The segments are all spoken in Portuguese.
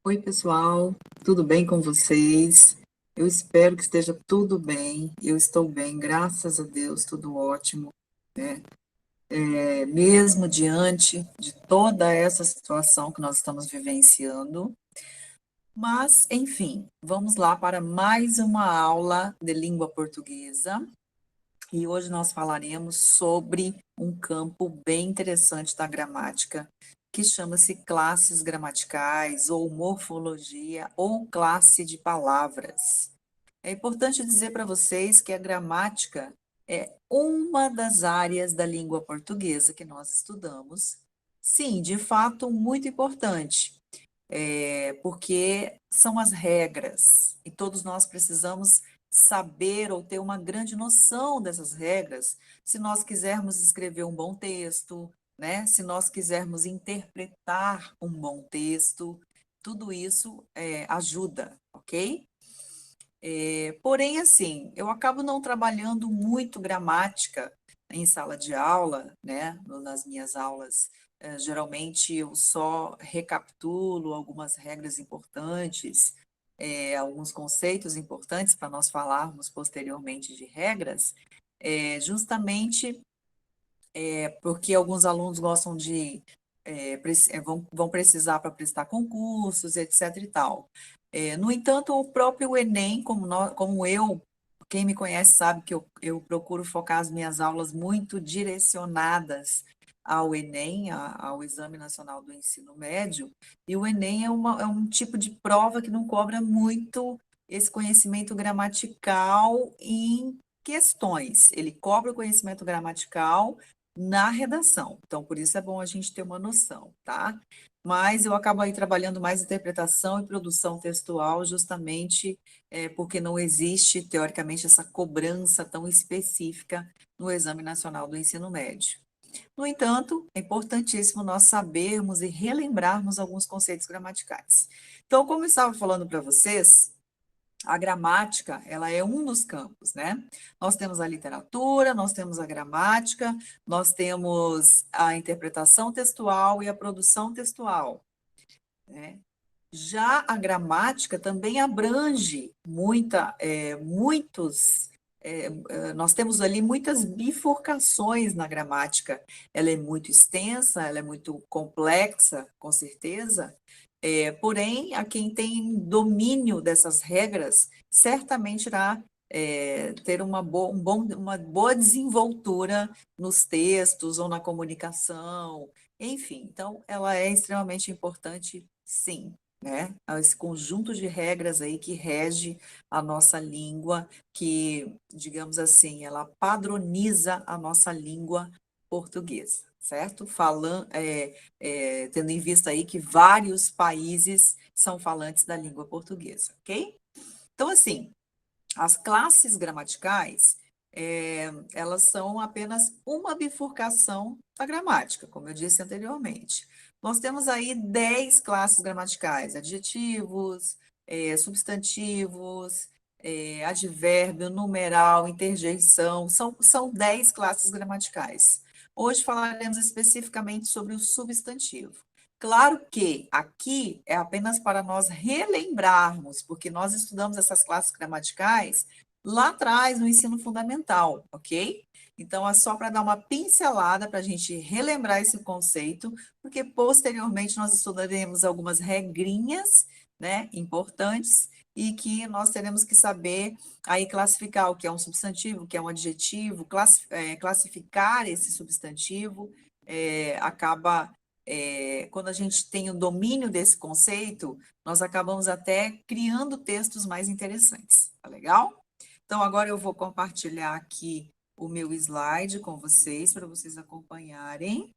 Oi, pessoal, tudo bem com vocês? Eu espero que esteja tudo bem. Eu estou bem, graças a Deus, tudo ótimo, né? Mesmo diante de toda essa situação que nós estamos vivenciando. Mas, enfim, vamos lá para mais uma aula de língua portuguesa. E hoje nós falaremos sobre um campo bem interessante da gramática, que chama-se classes gramaticais, ou morfologia, ou classe de palavras. É importante dizer para vocês que a gramática é uma das áreas da língua portuguesa que nós estudamos. Sim, de fato, muito importante, porque são as regras, e todos nós precisamos saber ou ter uma grande noção dessas regras, se nós quisermos escrever um bom texto, né? Se nós quisermos interpretar um bom texto, tudo isso ajuda, ok? Porém, assim, eu acabo não trabalhando muito gramática em sala de aula, né? Nas minhas aulas, geralmente eu só recapitulo algumas regras importantes, alguns conceitos importantes para nós falarmos posteriormente de regras, justamente porque alguns alunos gostam de, vão precisar para prestar concursos, etc. e tal. No entanto, o próprio Enem, como eu, quem me conhece sabe que eu procuro focar as minhas aulas muito direcionadas ao Enem, ao Exame Nacional do Ensino Médio, e o Enem é um tipo de prova que não cobra muito esse conhecimento gramatical em questões. Ele cobra o conhecimento gramatical na redação. Então, por isso é bom a gente ter uma noção, tá? Mas eu acabo aí trabalhando mais interpretação e produção textual, justamente porque não existe, teoricamente, essa cobrança tão específica no Exame Nacional do Ensino Médio. No entanto, é importantíssimo nós sabermos e relembrarmos alguns conceitos gramaticais. Então, como eu estava falando para vocês, a gramática, ela é um dos campos, né? Nós temos a literatura, nós temos a gramática, nós temos a interpretação textual e a produção textual, né? Já a gramática também abrange nós temos ali muitas bifurcações na gramática. Ela é muito extensa, ela é muito complexa, com certeza. Porém, a quem tem domínio dessas regras certamente irá ter uma boa desenvoltura nos textos ou na comunicação, enfim. Então, ela é extremamente importante, sim, né? Esse conjunto de regras aí que rege a nossa língua, que, digamos assim, ela padroniza a nossa língua portuguesa, certo? Tendo em vista aí que vários países são falantes da língua portuguesa, ok? Então, assim, as classes gramaticais, elas são apenas uma bifurcação da gramática, como eu disse anteriormente. Nós temos aí 10 classes gramaticais: adjetivos, substantivos, advérbio, numeral, interjeição, são 10 classes gramaticais. Hoje falaremos especificamente sobre o substantivo. Claro que aqui é apenas para nós relembrarmos, porque nós estudamos essas classes gramaticais lá atrás no ensino fundamental, ok? Então, é só para dar uma pincelada para a gente relembrar esse conceito, porque posteriormente nós estudaremos algumas regrinhas, né, importantes, e que nós teremos que saber aí classificar o que é um substantivo, o que é um adjetivo, classificar esse substantivo, acaba quando a gente tem o domínio desse conceito, nós acabamos até criando textos mais interessantes, tá legal? Então, agora eu vou compartilhar aqui o meu slide com vocês, para vocês acompanharem,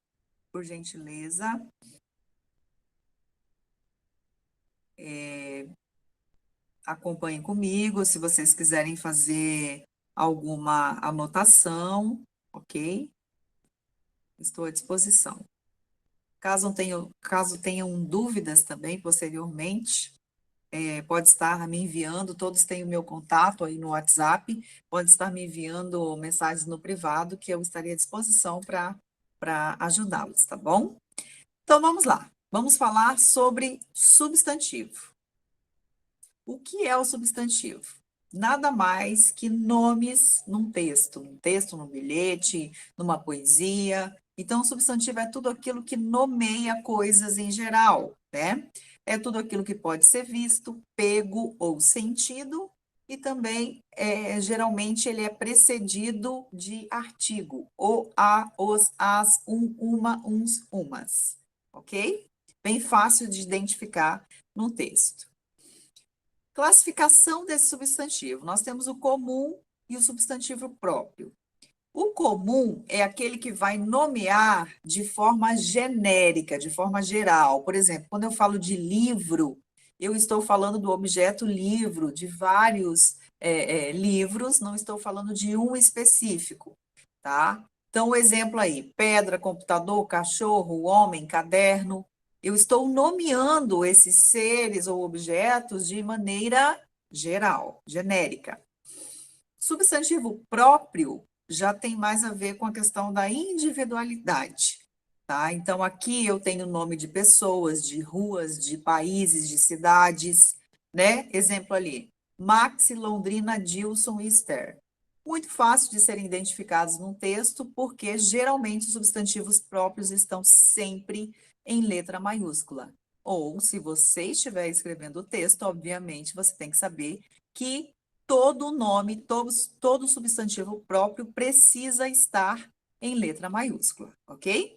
por gentileza. Acompanhem comigo, se vocês quiserem fazer alguma anotação, ok? Estou à disposição. Caso tenham dúvidas também posteriormente, pode estar me enviando, todos têm o meu contato aí no WhatsApp, pode estar me enviando mensagens no privado, que eu estaria à disposição para ajudá-los, tá bom? Então, vamos lá. Vamos falar sobre substantivo. O que é o substantivo? Nada mais que nomes num texto, num bilhete, numa poesia. Então, o substantivo é tudo aquilo que nomeia coisas em geral, né? É tudo aquilo que pode ser visto, pego ou sentido, e também, geralmente, ele é precedido de artigo, o, a, os, as, uma, uns, umas, ok? Bem fácil de identificar no texto. Classificação desse substantivo. Nós temos o comum e o substantivo próprio. O comum é aquele que vai nomear de forma genérica, de forma geral. Por exemplo, quando eu falo de livro, eu estou falando do objeto livro, de vários livros, não estou falando de um específico, tá? Então, o exemplo aí, pedra, computador, cachorro, homem, caderno. Eu estou nomeando esses seres ou objetos de maneira geral, genérica. Substantivo próprio já tem mais a ver com a questão da individualidade, tá? Então, aqui eu tenho nome de pessoas, de ruas, de países, de cidades, né? Exemplo ali, Maxi, Londrina, Dilson e Esther. Muito fácil de serem identificados num texto, porque geralmente os substantivos próprios estão sempre em letra maiúscula. Ou, se você estiver escrevendo o texto, obviamente, você tem que saber que todo nome, todo substantivo próprio precisa estar em letra maiúscula, ok?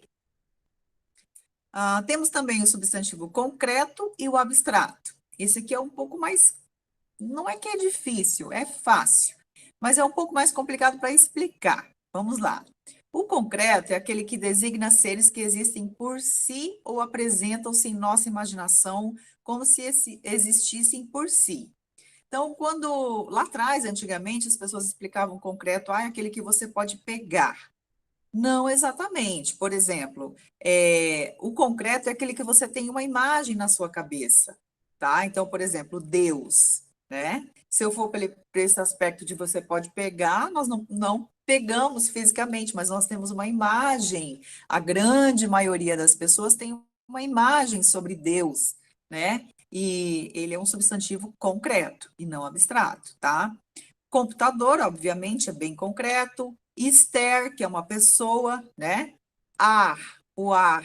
Temos também o substantivo concreto e o abstrato. Esse aqui é um pouco mais, não é que é difícil, é fácil, mas é um pouco mais complicado para explicar. Vamos lá. O concreto é aquele que designa seres que existem por si ou apresentam-se em nossa imaginação como se existissem por si. Então, quando lá atrás, antigamente, as pessoas explicavam concreto, é aquele que você pode pegar. Não exatamente. Por exemplo, o concreto é aquele que você tem uma imagem na sua cabeça, tá? Então, por exemplo, Deus, né? Se eu for para esse aspecto de você pode pegar, nós não pegamos fisicamente, mas nós temos uma imagem. A grande maioria das pessoas tem uma imagem sobre Deus, né? E ele é um substantivo concreto e não abstrato, tá? Computador, obviamente, é bem concreto. Esther, que é uma pessoa, né? Ar, o ar,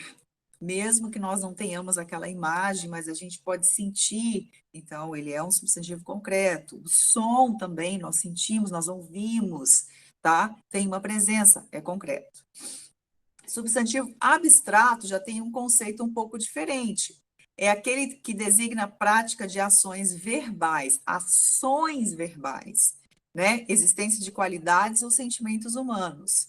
mesmo que nós não tenhamos aquela imagem, mas a gente pode sentir, então ele é um substantivo concreto. O som também, nós sentimos, nós ouvimos, tá? Tem uma presença, é concreto. Substantivo abstrato já tem um conceito um pouco diferente. É aquele que designa a prática de ações verbais, né? Existência de qualidades ou sentimentos humanos.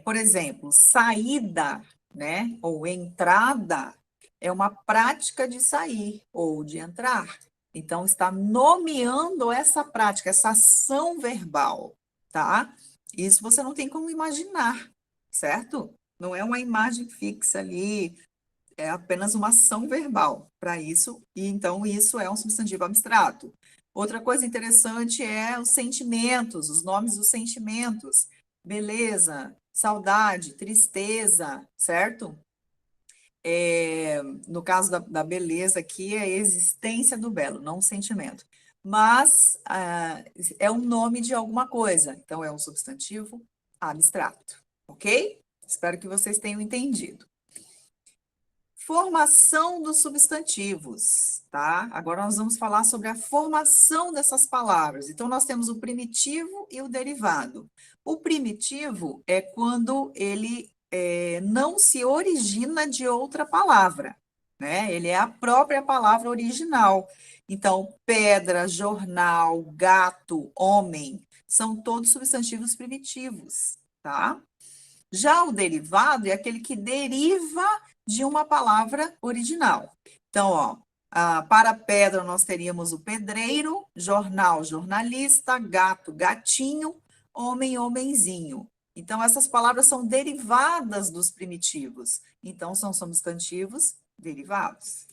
Por exemplo, saída, né? Ou entrada é uma prática de sair ou de entrar. Então, está nomeando essa prática, essa ação verbal, tá? Isso você não tem como imaginar, certo? Não é uma imagem fixa ali, é apenas uma ação verbal para isso, e então isso é um substantivo abstrato. Outra coisa interessante é os sentimentos, os nomes dos sentimentos. Beleza, saudade, tristeza, certo? No caso da beleza aqui, é a existência do belo, não o sentimento. Mas é o nome de alguma coisa, então é um substantivo abstrato, ok? Espero que vocês tenham entendido. Formação dos substantivos, tá? Agora nós vamos falar sobre a formação dessas palavras. Então, nós temos o primitivo e o derivado. O primitivo é quando ele não se origina de outra palavra, né? Ele é a própria palavra original. Então, pedra, jornal, gato, homem, são todos substantivos primitivos, tá? Já o derivado é aquele que deriva de uma palavra original. Então, ó, para pedra nós teríamos o pedreiro, jornal, jornalista, gato, gatinho, homem, homenzinho. Então, essas palavras são derivadas dos primitivos. Então, são substantivos derivados.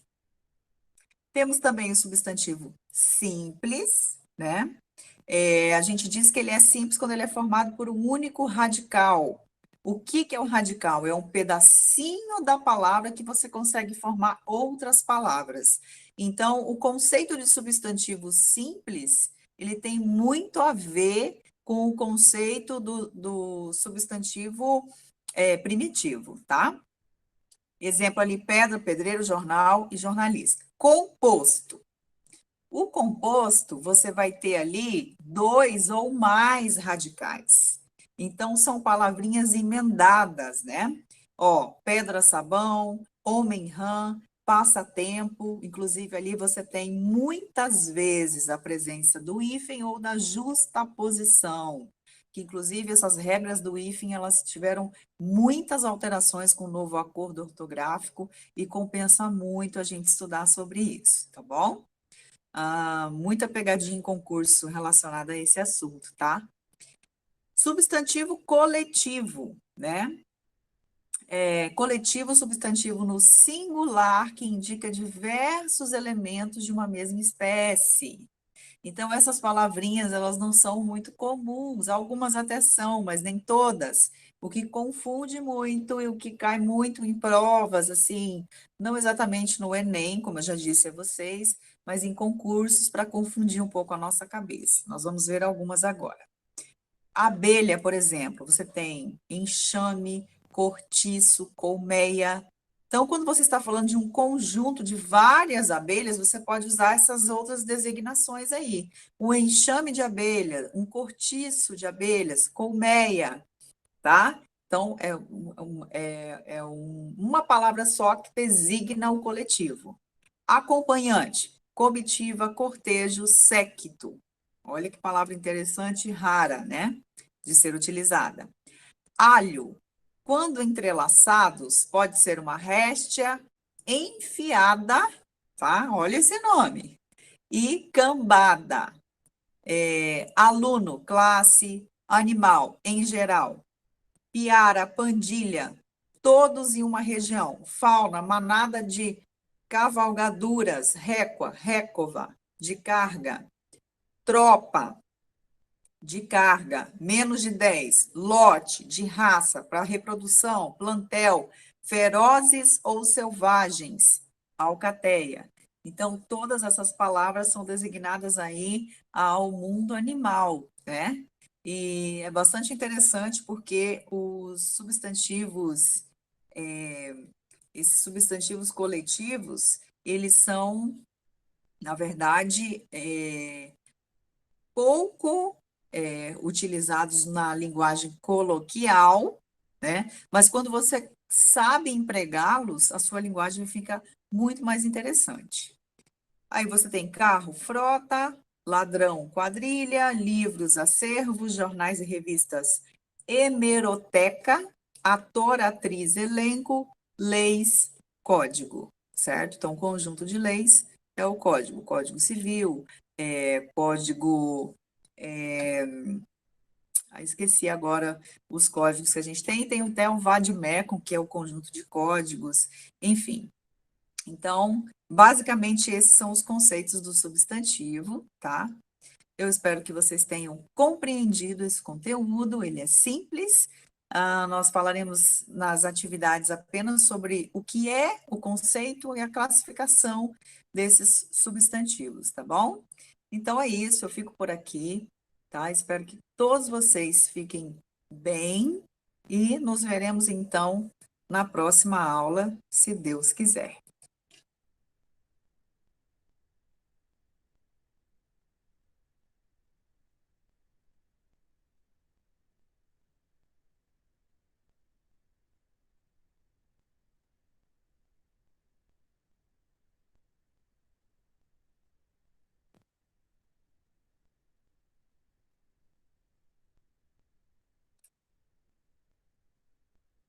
Temos também o substantivo simples, né? A gente diz que ele é simples quando ele é formado por um único radical. O que que é o radical? É um pedacinho da palavra que você consegue formar outras palavras. Então, o conceito de substantivo simples, ele tem muito a ver com o conceito do substantivo primitivo, tá? Exemplo ali, pedra, pedreiro, jornal e jornalista. Composto. O composto, você vai ter ali 2 ou mais radicais. Então, são palavrinhas emendadas, né? Ó, pedra, sabão, homem-rã, passatempo. Inclusive, ali você tem muitas vezes a presença do hífen ou da justaposição. Que, inclusive, essas regras do hífen, elas tiveram muitas alterações com o novo acordo ortográfico e compensa muito a gente estudar sobre isso, tá bom? Muita pegadinha em concurso relacionada a esse assunto, tá? Substantivo coletivo, né? Coletivo, substantivo no singular, que indica diversos elementos de uma mesma espécie. Então, essas palavrinhas, elas não são muito comuns, algumas até são, mas nem todas. O que confunde muito e o que cai muito em provas, assim, não exatamente no Enem, como eu já disse a vocês, mas em concursos para confundir um pouco a nossa cabeça. Nós vamos ver algumas agora. Abelha, por exemplo, você tem enxame, cortiço, colmeia. Então, quando você está falando de um conjunto de várias abelhas, você pode usar essas outras designações aí. Um enxame de abelha, um cortiço de abelhas, colmeia, tá? Então, uma palavra só que designa o coletivo. Acompanhante, comitiva, cortejo, séquito. Olha que palavra interessante e rara, né? De ser utilizada. Alho, quando entrelaçados, pode ser uma réstia enfiada, tá? Olha esse nome. E cambada. Aluno, classe, animal, em geral. Piara, pandilha, todos em uma região. Fauna, manada de cavalgaduras, récua, récova, de carga. Tropa, de carga, menos de 10, lote, de raça, para reprodução, plantel, ferozes ou selvagens, alcateia. Então, todas essas palavras são designadas aí ao mundo animal, né? E é bastante interessante porque os substantivos, esses substantivos coletivos, eles são, na verdade, pouco utilizados na linguagem coloquial, né? Mas quando você sabe empregá-los, a sua linguagem fica muito mais interessante. Aí você tem carro, frota, ladrão, quadrilha, livros, acervos, jornais e revistas, hemeroteca, ator, atriz, elenco, leis, código, certo? Então, conjunto de leis é o código, código civil, código. Esqueci agora os códigos que a gente tem. Tem até um vademecum, que é o conjunto de códigos, enfim. Então, basicamente, esses são os conceitos do substantivo, tá? Eu espero que vocês tenham compreendido esse conteúdo, ele é simples. Nós falaremos nas atividades apenas sobre o que é o conceito e a classificação desses substantivos, tá bom? Então é isso, eu fico por aqui, tá? Espero que todos vocês fiquem bem e nos veremos então na próxima aula, se Deus quiser.